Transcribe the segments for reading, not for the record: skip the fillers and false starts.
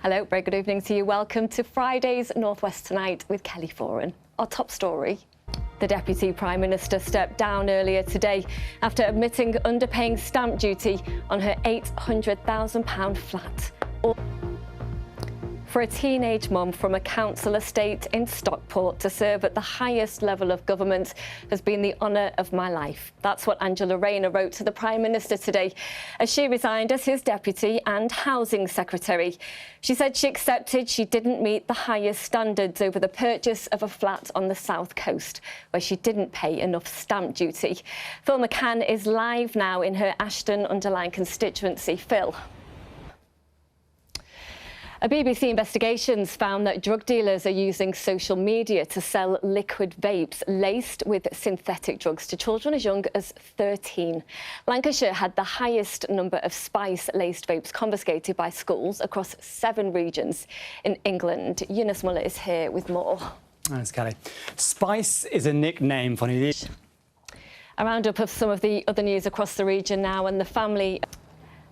Hello, very good evening to you. Welcome to Friday's North West Tonight with Kelly Foran. Our top story. The Deputy Prime Minister stepped down earlier today after admitting underpaying stamp duty on her £800,000 flat. For a teenage mum from a council estate in Stockport to serve at the highest level of government has been the honour of my life. That's what Angela Rayner wrote to the Prime Minister today as she resigned as his Deputy and Housing Secretary. She said she accepted she didn't meet the highest standards over the purchase of a flat on the South Coast, where she didn't pay enough stamp duty. Phil McCann is live now in her Ashton-under-Lyne constituency. Phil. A BBC investigation's found that drug dealers are using social media to sell liquid vapes laced with synthetic drugs to children as young as 13. Lancashire had the highest number of spice-laced vapes confiscated by schools across 7 regions in England. Eunice Muller is here with more. Thanks, Kelly. Spice is a nickname for the... A roundup of some of the other news across the region now, and the family...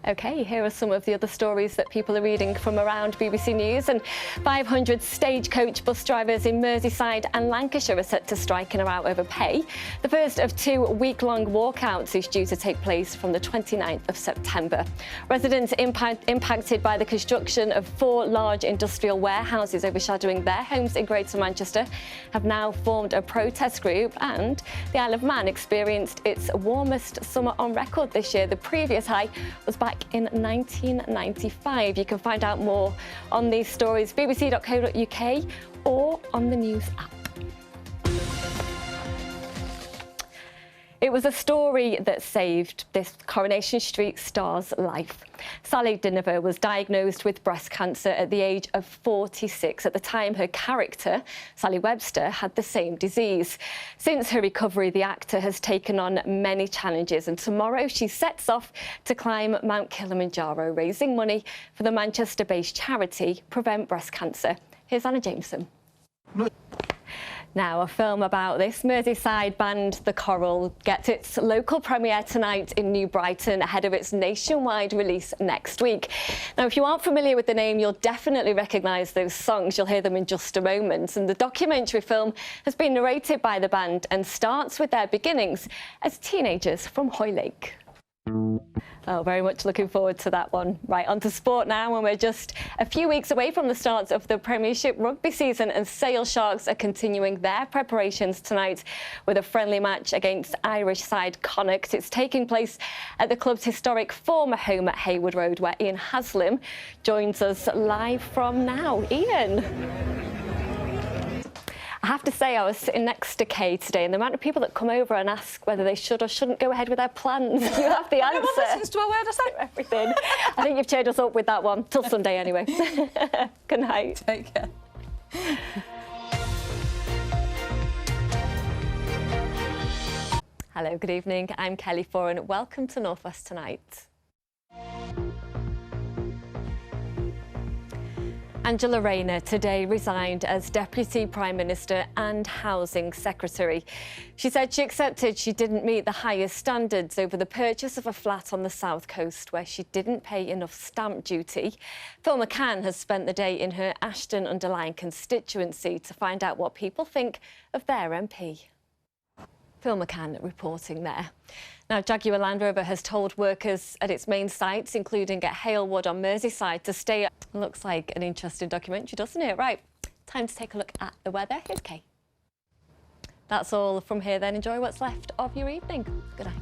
OK, here are some of the other stories that people are reading from around BBC News. And 500 stagecoach bus drivers in Merseyside and Lancashire are set to strike in a row over pay. The first of 2 week-long walkouts is due to take place from the 29th of September. Residents impacted by the construction of 4 large industrial warehouses overshadowing their homes in Greater Manchester have now formed a protest group, and the Isle of Man experienced its warmest summer on record this year. The previous high was back in 1995. You can find out more on these stories, bbc.co.uk or on the News app. It was a story that saved this Coronation Street star's life. Sally Dinaver was diagnosed with breast cancer at the age of 46. At the time, her character, Sally Webster, had the same disease. Since her recovery, the actor has taken on many challenges, and tomorrow she sets off to climb Mount Kilimanjaro, raising money for the Manchester-based charity Prevent Breast Cancer. Here's Anna Jameson. Now, a film about this Merseyside band, The Coral, gets its local premiere tonight in New Brighton ahead of its nationwide release next week. Now, if you aren't familiar with the name, you'll definitely recognise those songs. You'll hear them in just a moment. And the documentary film has been narrated by the band and starts with their beginnings as teenagers from Hoylake. Oh, very much looking forward to that one. Right, on to sport now, and we're just a few weeks away from the start of the Premiership rugby season, and Sale Sharks are continuing their preparations tonight with a friendly match against Irish side Connacht. It's taking place at the club's historic former home at Haywood Road, where Ian Haslam joins us live from now. Ian. I have to say, I was sitting next to Kay today, and the amount of people that come over and ask whether they should or shouldn't go ahead with their plans, you have the answer. Everyone listens to a word I say. Everything. I think you've cheered us up with that one. Till Sunday, anyway. Good night. Take care. Hello, good evening. I'm Kelly Foran. Welcome to North West Tonight. Angela Rayner today resigned as Deputy Prime Minister and Housing Secretary. She said she accepted she didn't meet the highest standards over the purchase of a flat on the South Coast, where she didn't pay enough stamp duty. Phil McCann has spent the day in her Ashton-under-Lyne constituency to find out what people think of their MP. Phil McCann reporting there. Now, Jaguar Land Rover has told workers at its main sites, including at Halewood on Merseyside, to stay. Looks like an interesting documentary, doesn't it? Right, time to take a look at the weather. Here's Kay. That's all from here then. Enjoy what's left of your evening. Good night.